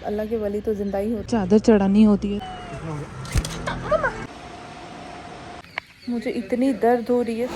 अल्लाह के वली तो जिंदा ही होती, चादर चढ़ानी होती है। मुझे इतनी दर्द हो रही है।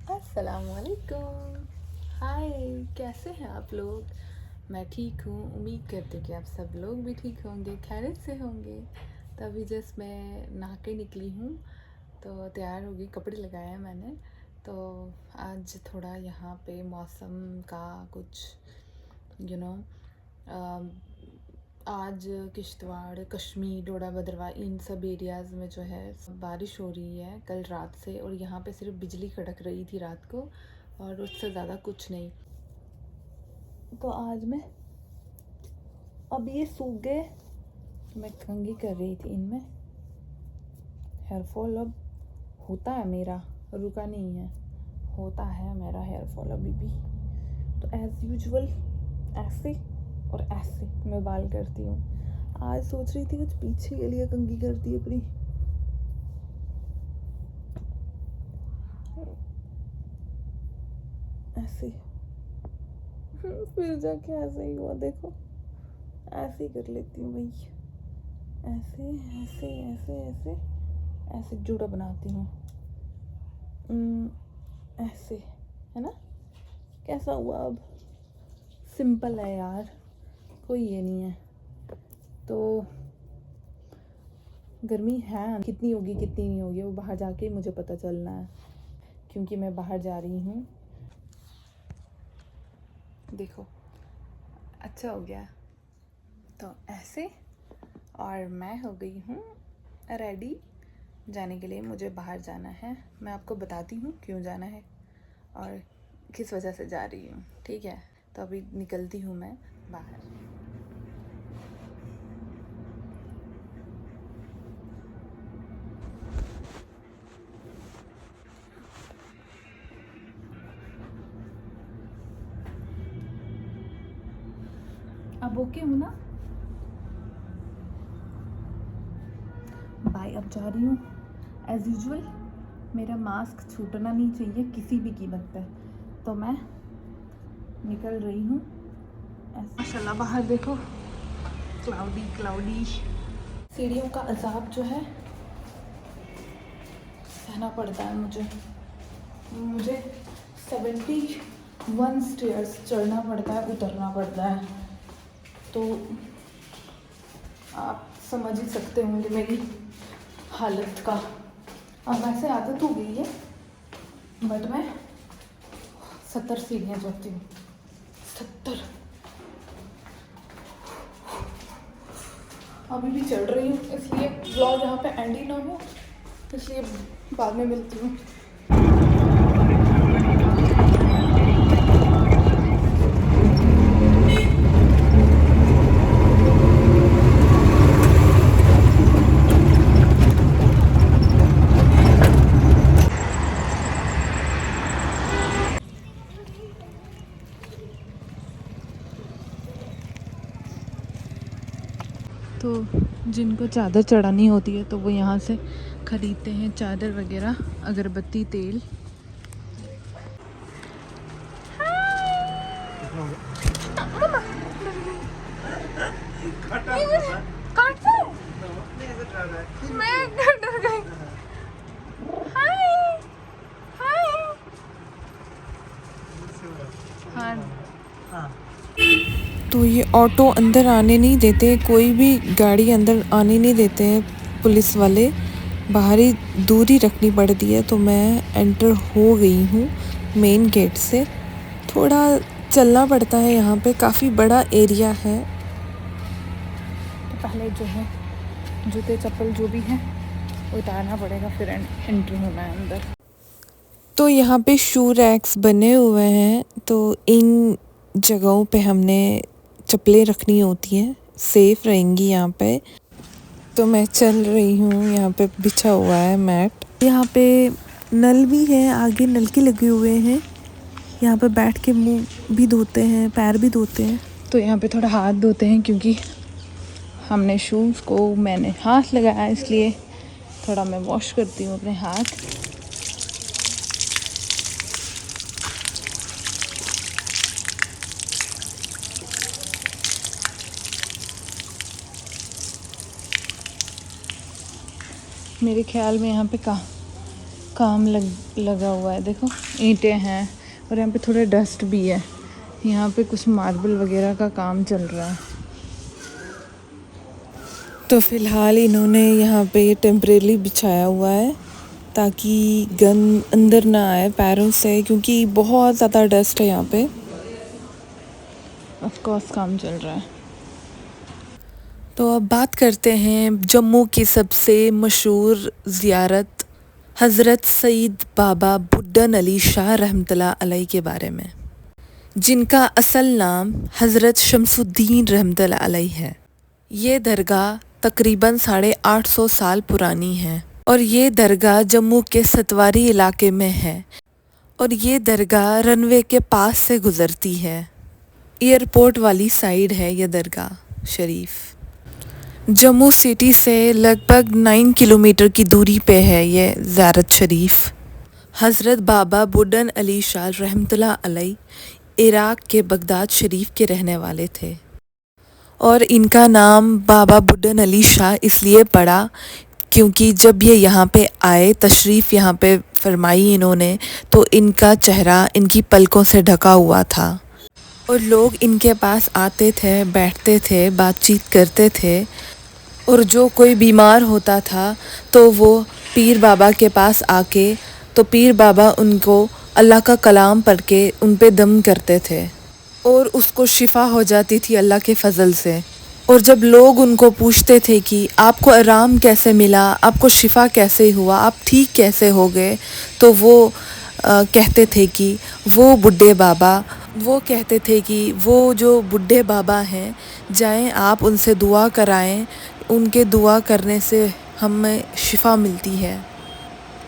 अस्सलामुअलैकुम, हाय, कैसे हैं आप लोग? मैं ठीक हूँ, उम्मीद करते कि आप सब लोग भी ठीक होंगे, खैरियत से होंगे। तभी जस्ट मैं नहा के निकली हूँ, तो तैयार हो गई, कपड़े लगाए हैं मैंने। तो आज थोड़ा यहाँ पे मौसम का कुछ आज किश्तवाड़, कश्मीर, डोडा भद्रवाह इन सब एरियाज़ में जो है बारिश हो रही है कल रात से, और यहाँ पे सिर्फ बिजली कड़क रही थी रात को, और उससे ज़्यादा कुछ नहीं। तो आज मैं अब ये सूख गए, मैं कंघी कर रही थी इनमें। हेयर फॉल अब होता है मेरा, रुका नहीं है, होता है मेरा हेयर फॉल अभी भी। तो एज़ यूजुअल ऐसे और ऐसे मैं बाल करती हूँ। आज सोच रही थी कुछ पीछे के लिए कंघी करती है अपनी। ऐसे फिर जाके ऐसे ही हुआ, देखो ऐसे ही कर लेती हूँ भाई, ऐसे ऐसे ऐसे ऐसे ऐसे जुड़ा बनाती हूँ। ऐसे है ना, कैसा हुआ? अब सिंपल है यार, कोई ये नहीं है। तो गर्मी है, कितनी होगी कितनी नहीं होगी वो बाहर जाके मुझे पता चलना है, क्योंकि मैं बाहर जा रही हूँ। देखो अच्छा हो गया। तो ऐसे, और मैं हो गई हूँ रेडी जाने के लिए। मुझे बाहर जाना है, मैं आपको बताती हूँ क्यों जाना है और किस वजह से जा रही हूँ, ठीक है? तो अभी निकलती हूँ मैं बाहर। अब ओके हूँ ना? बाय, अब जा रही हूँ। एज़ यूजुअल मेरा मास्क छूटना नहीं चाहिए किसी भी कीमत पे, तो मैं निकल रही हूँ ऐसे। माशाल्लाह बाहर देखो, क्लाउडी क्लाउडी। सीढ़ियों का अजाब जो है सहना पड़ता है मुझे 71 स्टेयर्स चढ़ना पड़ता है, उतरना पड़ता है। तो आप समझ ही सकते होंगे मेरी हालत का। अब वैसे आदत हो गई है, बट मैं 70 सीढ़ियाँ चढ़ती हूँ, 70 अभी भी चढ़ रही हूँ, इसलिए व्लॉग यहाँ पे एंड ही ना हो, इसलिए बाद में मिलती हूँ। तो जिनको चादर चढ़ानी होती है तो वो यहाँ से ख़रीदते हैं चादर वगैरह, अगरबत्ती, तेल। तो ये ऑटो अंदर आने नहीं देते, कोई भी गाड़ी अंदर आने नहीं देते हैं पुलिस वाले, बाहर ही दूरी रखनी पड़ती है। तो मैं एंटर हो गई हूँ मेन गेट से। थोड़ा चलना पड़ता है, यहाँ पे काफ़ी बड़ा एरिया है। तो पहले जो है जूते चप्पल जो भी है उतारना पड़ेगा, फिर एंट्री होना है अंदर। तो यहाँ पे शू रैक्स बने हुए हैं, तो इन जगहों पे हमने चप्पलें रखनी होती हैं, सेफ़ रहेंगी यहाँ पे। तो मैं चल रही हूँ, यहाँ पे बिछा हुआ है मैट। यहाँ पे नल भी है, आगे नलके लगे हुए हैं, यहाँ पे बैठ के मुंह भी धोते हैं, पैर भी धोते हैं। तो यहाँ पे थोड़ा हाथ धोते हैं, क्योंकि हमने शूज़ को मैंने हाथ लगाया, इसलिए थोड़ा मैं वॉश करती हूँ अपने हाथ। मेरे ख्याल में यहाँ पे काम लगा हुआ है। देखो ईंटें हैं और यहाँ पे थोड़े डस्ट भी है। यहाँ पे कुछ मार्बल वगैरह का काम चल रहा है। तो फ़िलहाल इन्होंने यहाँ पे टेम्परेली बिछाया हुआ है ताकि गंद अंदर ना आए पैरों से, क्योंकि बहुत ज़्यादा डस्ट है यहाँ पे। ऑफ कोर्स काम चल रहा है। तो अब बात करते हैं जम्मू की सबसे मशहूर ज़ियारत हज़रत सईद बाबा बुड्ढन अली शाह रहमतुल्लाह अलैह के बारे में, जिनका असल नाम हज़रत शमसुद्दीन रहमतुल्लाह अलैह है। ये दरगाह तकरीबन 850 साल पुरानी है और ये दरगाह जम्मू के सतवारी इलाके में है और ये दरगाह रनवे के पास से गुज़रती है। एयरपोर्ट वाली साइड है ये दरगाह शरीफ। जम्मू सिटी से लगभग 9 किलोमीटर की दूरी पे है ये ज़ियारत शरीफ। हज़रत बाबा बुड्ढन अली शाह रहमतुल्लाह अलैह इराक़ के बगदाद शरीफ के रहने वाले थे और इनका नाम बाबा बुड्ढन अली शाह इसलिए पड़ा क्योंकि जब ये यहाँ पे आए, तशरीफ़ यहाँ पे फरमाई इन्होंने, तो इनका चेहरा इनकी पलकों से ढका हुआ था और लोग इनके पास आते थे, बैठते थे, बातचीत करते थे और जो कोई बीमार होता था तो वो पीर बाबा के पास आके, तो पीर बाबा उनको अल्लाह का कलाम पढ़ के उन पे दम करते थे और उसको शिफ़ा हो जाती थी अल्लाह के फ़ज़ल से। और जब लोग उनको पूछते थे कि आपको आराम कैसे मिला, आपको शिफ़ा कैसे हुआ, आप ठीक कैसे हो गए, तो वो कहते थे कि वो जो बूढ़े बाबा हैं, जाएं आप उनसे दुआ कराएं, उनके दुआ करने से हमें शिफ़ा मिलती है।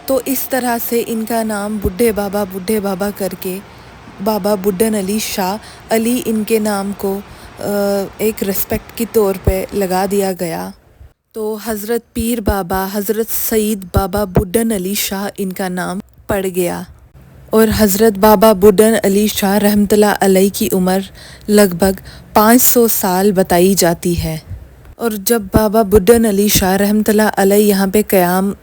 तो इस तरह से इनका नाम बूढ़े बाबा करके बाबा बुड्ढन अली शाह, अली इनके नाम को एक रिस्पेक्ट के तौर पे लगा दिया गया। तो हज़रत पीर बाबा हज़रत सईद बाबा बुड्ढन अली शाह इनका नाम पड़ गया और हज़रत बाबा बुड्ढन अली शाह रहमतुल्लाह अलैह की उम्र लगभग 500 साल बताई जाती है। और जब बाबा बुड्ढन अली शाह रहमतुल्लाह अलैह यहाँ पे क़याम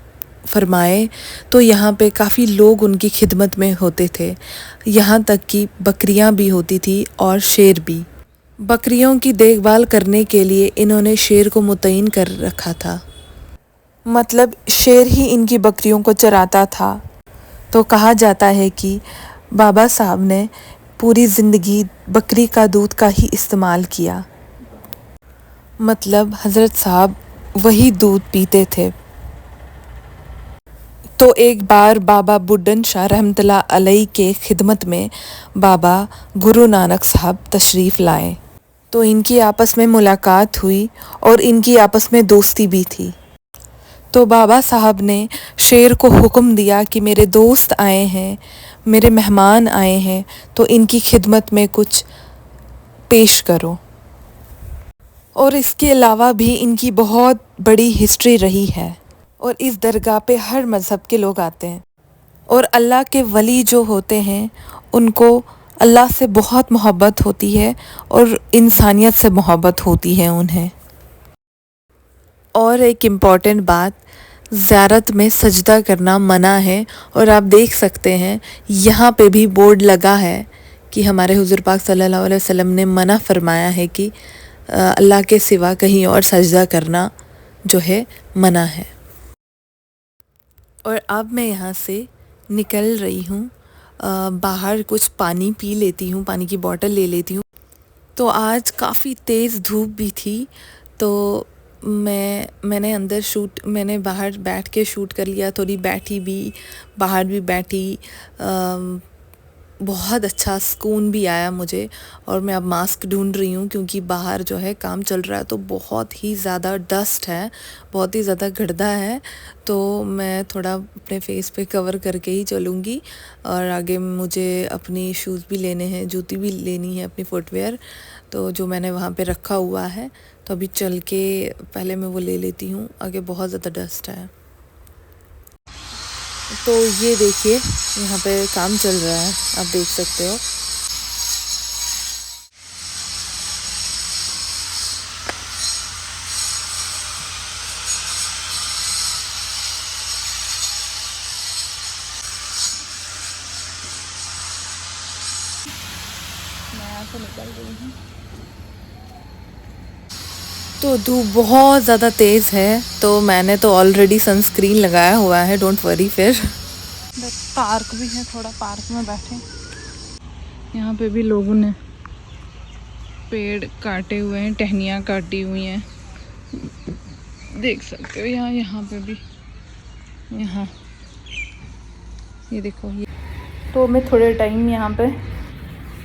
फरमाए तो यहाँ पे काफ़ी लोग उनकी खिदमत में होते थे, यहाँ तक कि बकरियाँ भी होती थी और शेर भी। बकरियों की देखभाल करने के लिए इन्होंने शेर को मुतय्यन कर रखा था, मतलब शेर ही इनकी बकरियों को चराता था। तो कहा जाता है कि बाबा साहब ने पूरी ज़िंदगी बकरी का दूध का ही इस्तेमाल किया, मतलब हज़रत साहब वही दूध पीते थे। तो एक बार बाबा बुड्ढन शाह रहमतुल्लाह अलैह के खिदमत में बाबा गुरु नानक साहब तशरीफ़ लाए, तो इनकी आपस में मुलाकात हुई और इनकी आपस में दोस्ती भी थी। तो बाबा साहब ने शेर को हुक्म दिया कि मेरे दोस्त आए हैं, मेरे मेहमान आए हैं, तो इनकी खिदमत में कुछ पेश करो। और इसके अलावा भी इनकी बहुत बड़ी हिस्ट्री रही है और इस दरगाह पे हर मज़हब के लोग आते हैं और अल्लाह के वली जो होते हैं उनको अल्लाह से बहुत मोहब्बत होती है और इंसानियत से मोहब्बत होती है उन्हें। और एक इम्पॉर्टेंट बात, ज़ियारत में सजदा करना मना है और आप देख सकते हैं यहाँ पे भी बोर्ड लगा है कि हमारे हुज़ूर पाक सल्लल्लाहु अलैहि वसल्लम ने मना फरमाया है कि अल्लाह के सिवा कहीं और सजदा करना जो है मना है। और अब मैं यहाँ से निकल रही हूँ, बाहर कुछ पानी पी लेती हूँ, पानी की बोतल ले लेती हूँ। तो आज काफ़ी तेज़ धूप भी थी, तो मैंने बाहर बैठ के शूट कर लिया, थोड़ी बैठी भी, बाहर भी बैठी। बहुत अच्छा सुकून भी आया मुझे। और मैं अब मास्क ढूंढ रही हूँ क्योंकि बाहर जो है काम चल रहा है, तो बहुत ही ज़्यादा डस्ट है, बहुत ही ज़्यादा गर्दा है, तो मैं थोड़ा अपने फेस पे कवर करके ही चलूँगी। और आगे मुझे अपनी शूज़ भी लेने हैं, जूती भी लेनी है, अपनी फुटवेयर, तो जो मैंने वहाँ पे रखा हुआ है, तो अभी चल के पहले मैं वो ले लेती हूँ, आगे बहुत ज़्यादा डस्ट है। तो ये देखिए यहाँ पे काम चल रहा है, आप देख सकते हो। मैं यहाँ से निकल गई हूँ। तो धूप बहुत ज़्यादा तेज़ है, तो मैंने तो ऑलरेडी सनस्क्रीन लगाया हुआ है, डोंट वरी। फिर पार्क भी है, थोड़ा पार्क में बैठे। यहाँ पे भी लोगों ने पेड़ काटे हुए हैं, टहनियाँ काटी हुई हैं, देख सकते हो। यहाँ पे भी, यहाँ ये देखो ये। तो मैं थोड़े टाइम यहाँ पे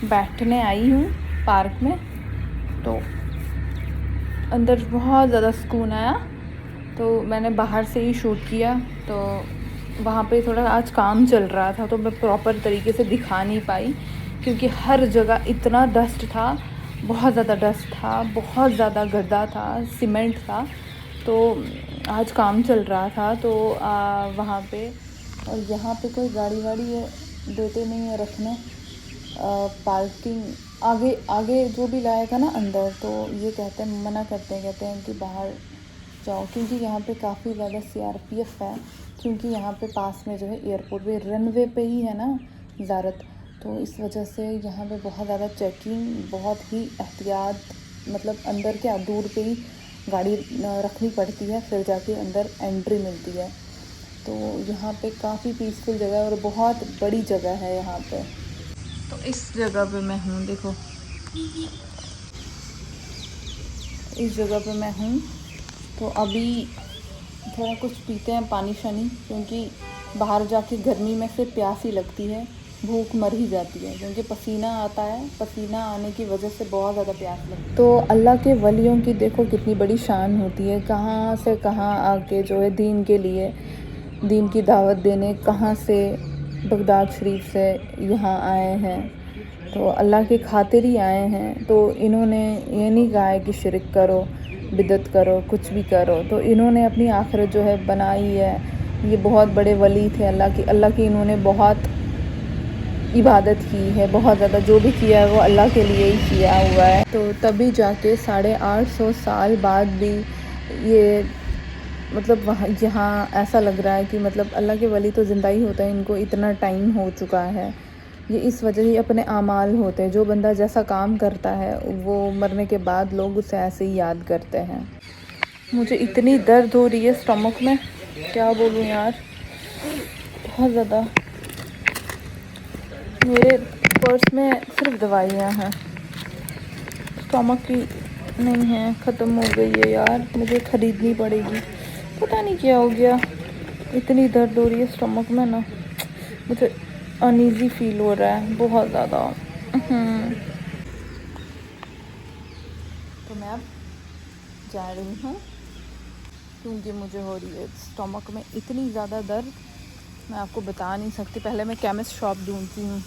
बैठने आई हूँ पार्क में। तो अंदर बहुत ज़्यादा सुकून आया, तो मैंने बाहर से ही शूट किया। तो वहाँ पे थोड़ा आज काम चल रहा था, तो मैं प्रॉपर तरीके से दिखा नहीं पाई, क्योंकि हर जगह इतना डस्ट था, बहुत ज़्यादा डस्ट था, बहुत ज़्यादा गड्ढा था, सीमेंट था। तो आज काम चल रहा था, तो वहाँ पे, और यहाँ पे कोई गाड़ी वाड़ी देते नहीं है रखने। पार्किंग आगे आगे जो भी लाएगा ना अंदर, तो ये कहते हैं, मना करते हैं, कहते हैं कि बाहर जाओ, क्योंकि यहाँ पे काफ़ी ज़्यादा सीआरपीएफ है। क्योंकि यहाँ पे पास में जो है एयरपोर्ट पे, रनवे पे ही है ना ज़ारत, तो इस वजह से यहाँ पे बहुत ज़्यादा चेकिंग, बहुत ही एहतियात, मतलब अंदर क्या, दूर पे ही गाड़ी रखनी पड़ती है, फिर जाके अंदर एंट्री मिलती है। तो यहाँ पे काफ़ी पीसफुल जगह है और बहुत बड़ी जगह है यहाँ पे। तो इस जगह पे मैं हूँ, देखो इस जगह पे मैं हूँ। तो अभी थोड़ा कुछ पीते हैं, पानी शानी, क्योंकि बाहर जाके गर्मी में से प्यास ही लगती है, भूख मर ही जाती है, क्योंकि पसीना आता है, पसीना आने की वजह से बहुत ज़्यादा प्यास लगती है। तो अल्लाह के वलियों की देखो कितनी बड़ी शान होती है, कहाँ से कहाँ आके जो है दीन के लिए, दीन की दावत देने, कहाँ से बगदाद शरीफ से यहाँ आए हैं, तो अल्लाह के खातिर ही आए हैं। तो इन्होंने ये नहीं कहा है कि शिरक करो, बिदत करो, कुछ भी करो। तो इन्होंने अपनी आखिरत जो है बनाई है। ये बहुत बड़े वली थे अल्लाह की इन्होंने बहुत इबादत की है, बहुत ज़्यादा जो भी किया है वो अल्लाह के लिए ही किया हुआ है। तो तभी जाके 850 साल बाद भी ये, मतलब वहाँ यहाँ ऐसा लग रहा है कि मतलब अल्लाह के वली तो ज़िंदा ही होता है, इनको इतना टाइम हो चुका है। ये इस वजह ही अपने आमाल होते हैं, जो बंदा जैसा काम करता है वो मरने के बाद लोग उसे ऐसे ही याद करते हैं। मुझे इतनी दर्द हो रही है स्टमक में, क्या बोलूँ यार, बहुत ज़्यादा। मेरे पर्स में सिर्फ दवाइयाँ हैं, स्टमक की नहीं है, ख़त्म हो गई है यार, मुझे ख़रीदनी पड़ेगी। पता नहीं क्या हो गया, इतनी दर्द हो रही है स्टमक में ना, मुझे अनईज़ी फील हो रहा है बहुत ज़्यादा। तो मैं अब जा रही हूँ, क्योंकि मुझे हो रही है स्टमक में इतनी ज़्यादा दर्द, मैं आपको बता नहीं सकती। पहले मैं केमिस्ट शॉप ढूंढती हूँ।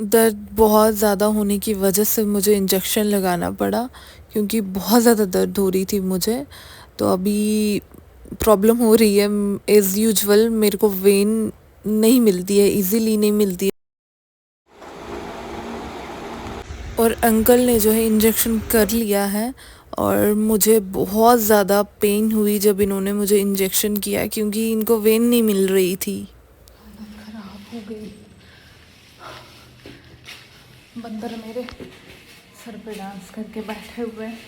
दर्द बहुत ज़्यादा होने की वजह से मुझे इंजेक्शन लगाना पड़ा, क्योंकि बहुत ज़्यादा दर्द हो रही थी मुझे। तो अभी प्रॉब्लम हो रही है, एज़ यूजुअल मेरे को वेन नहीं मिलती है, इजीली नहीं मिलती है। और अंकल ने जो है इंजेक्शन कर लिया है, और मुझे बहुत ज़्यादा पेन हुई जब इन्होंने मुझे इंजेक्शन किया, क्योंकि इनको वेन नहीं मिल रही थी। खराब हो गई, बंदर मेरे सर पे डांस करके बैठे हुए हैं।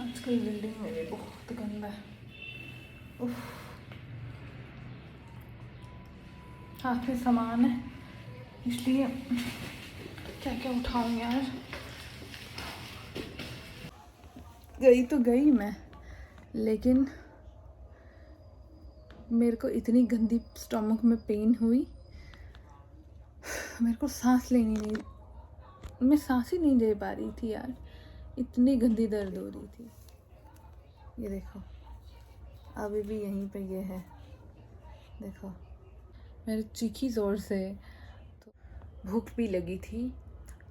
आजकल बिल्डिंग में भी बहुत गंदा है। उफ, हाथ में सामान है, इसलिए क्या क्या उठाऊं यार। गई तो गई मैं, लेकिन मेरे को इतनी गंदी स्टमक में पेन हुई, मेरे को सांस लेनी नहीं, मैं सांस ही नहीं ले पा रही थी यार, इतनी गंदी दर्द हो रही थी। ये देखो अभी भी यहीं पे ये है, देखो मेरे चीखी ज़ोर से। तो भूख भी लगी थी,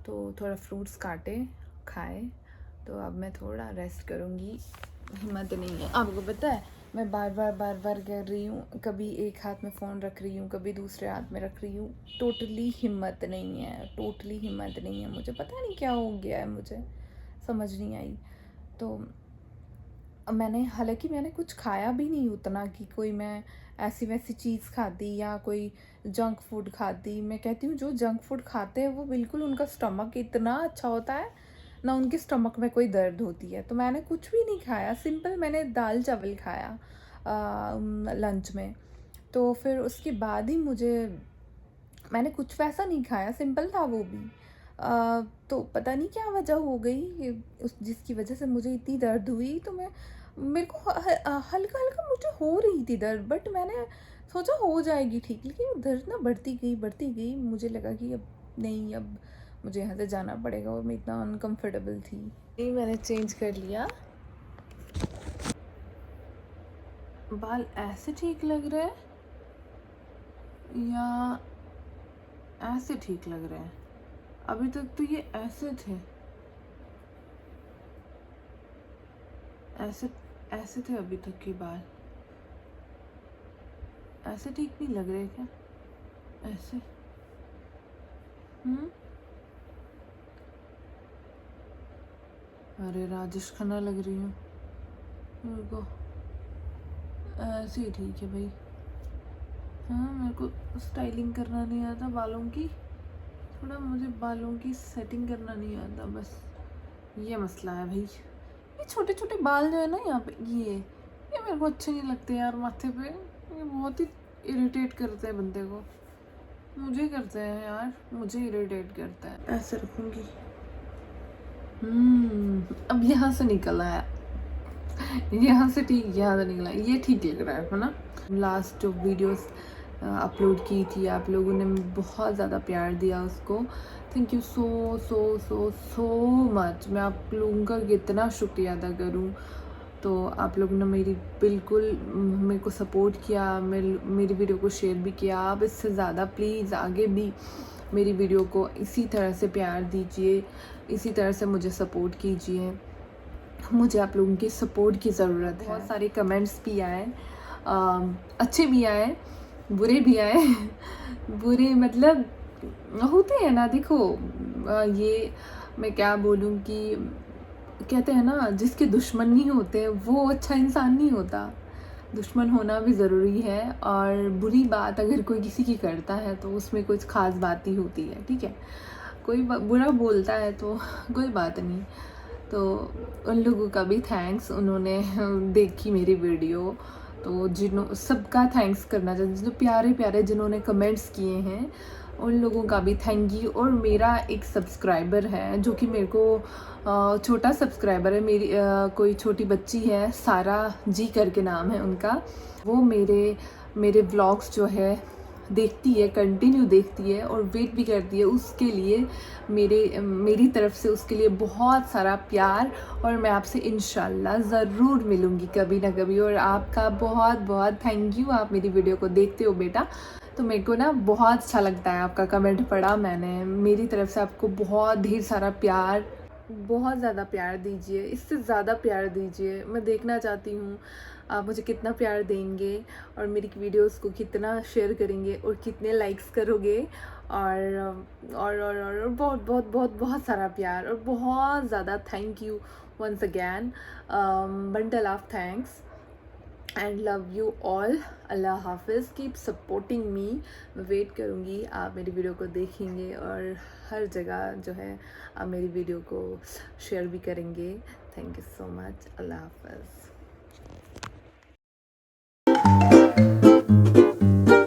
तो थोड़ा फ्रूट्स काटे खाए। तो अब मैं थोड़ा रेस्ट करूँगी, हिम्मत नहीं है। आपको पता है मैं बार बार कर रही हूँ, कभी एक हाथ में फ़ोन रख रही हूँ, कभी दूसरे हाथ में रख रही हूँ। टोटली हिम्मत नहीं है, टोटली हिम्मत नहीं है। मुझे पता नहीं क्या हो गया है, मुझे समझ नहीं आई। तो हालांकि मैंने कुछ खाया भी नहीं उतना कि कोई मैं ऐसी वैसी चीज़ खाती या कोई जंक फूड खाती। मैं कहती हूँ जो जंक फूड खाते हैं वो बिल्कुल उनका स्टमक इतना अच्छा होता है ना, उनके स्टमक में कोई दर्द होती है। तो मैंने कुछ भी नहीं खाया, सिंपल मैंने दाल चावल खाया लंच में। तो फिर उसके बाद ही मैंने कुछ वैसा नहीं खाया, सिंपल था वो भी। तो पता नहीं क्या वजह हो गई जिसकी वजह से मुझे इतनी दर्द हुई। तो मेरे को हल्का हल्का मुझे हो रही थी दर्द, बट मैंने सोचा हो जाएगी ठीक, लेकिन वो दर्द ना बढ़ती गई। मुझे लगा कि अब नहीं, अब मुझे यहाँ से जाना पड़ेगा, और मैं इतना अनकंफर्टेबल थी। नहीं, मैंने चेंज कर लिया। बाल ऐसे ठीक लग रहे हैं या ऐसे ठीक लग रहे हैं? अभी तक तो ये ऐसे थे, ऐसे थे अभी तक के बाल। ऐसे ठीक नहीं लग रहे क्या? ऐसे अरे राजेश खन्ना लग रही हूँ मेरे को। ऐसे ही ठीक है भाई। हाँ, मेरे को स्टाइलिंग करना नहीं आता बालों की, थोड़ा मुझे बालों की सेटिंग करना नहीं आता, बस ये मसला है भाई। ये छोटे छोटे बाल जो है ना यहाँ पे, ये मेरे को अच्छे नहीं लगते यार माथे पे। ये बहुत ही इरिटेट करते हैं बंदे को, मुझे करते हैं यार, मुझे इरिटेट करता है। ऐसे रखूँगी। अब यहाँ से निकला है, यहाँ से ठीक, यहाँ से निकला, ये ठीक लग रहा है ना। लास्ट जो वीडियोस अपलोड की थी, आप लोगों ने बहुत ज़्यादा प्यार दिया उसको। Thank you so so so so much. मैं आप लोगों का कितना शुक्रिया अदा करूँ। तो आप लोगों ने बिल्कुल मेरे को सपोर्ट किया, मेरी वीडियो को शेयर भी किया। आप इससे ज़्यादा प्लीज़ आगे भी मेरी वीडियो को इसी तरह से प्यार दीजिए, इसी तरह से मुझे सपोर्ट कीजिए। मुझे आप लोगों की सपोर्ट की ज़रूरत है। बहुत सारे कमेंट्स भी आए, अच्छे भी आए, बुरे भी आए। बुरे मतलब होते हैं ना, देखो ये मैं क्या बोलूँ कि कहते हैं ना, जिसके दुश्मन नहीं होते वो अच्छा इंसान नहीं होता। दुश्मन होना भी ज़रूरी है, और बुरी बात अगर कोई किसी की करता है तो उसमें कुछ ख़ास बात ही होती है, ठीक है। कोई बुरा बोलता है तो कोई बात नहीं। तो उन लोगों का भी थैंक्स, उन्होंने देखी मेरी वीडियो, तो सबका थैंक्स करना चाहिए, जो प्यारे प्यारे जिन्होंने कमेंट्स किए हैं उन लोगों का भी थैंक यू। और मेरा एक सब्सक्राइबर है जो कि मेरे को छोटा सब्सक्राइबर है, मेरी कोई छोटी बच्ची है, सारा जी करके नाम है उनका। वो मेरे व्लॉग्स जो है देखती है, कंटिन्यू देखती है और वेट भी करती है। उसके लिए मेरी तरफ से उसके लिए बहुत सारा प्यार, और मैं आपसे इंशाल्लाह ज़रूर मिलूँगी कभी ना कभी। और आपका बहुत बहुत थैंक यू, आप मेरी वीडियो को देखते हो बेटा। तो मेरे को ना बहुत अच्छा लगता है, आपका कमेंट पढ़ा मैंने। मेरी तरफ से आपको बहुत ढेर सारा प्यार, बहुत ज़्यादा प्यार दीजिए, इससे ज़्यादा प्यार दीजिए। मैं देखना चाहती हूँ आप मुझे कितना प्यार देंगे, और मेरी वीडियोस को कितना शेयर करेंगे, और कितने लाइक्स करोगे, और बहुत बहुत बहुत बहुत सारा प्यार, और बहुत ज़्यादा thank you once again. Bundle of thanks and love you all. अल्लाह हाफिज़, कीप सपोर्टिंग मी। मैं वेट करूँगी, आप मेरी वीडियो को देखेंगे और हर जगह जो है आप मेरी वीडियो को शेयर भी करेंगे। Thank you so much. अल्लाह हाफिज़।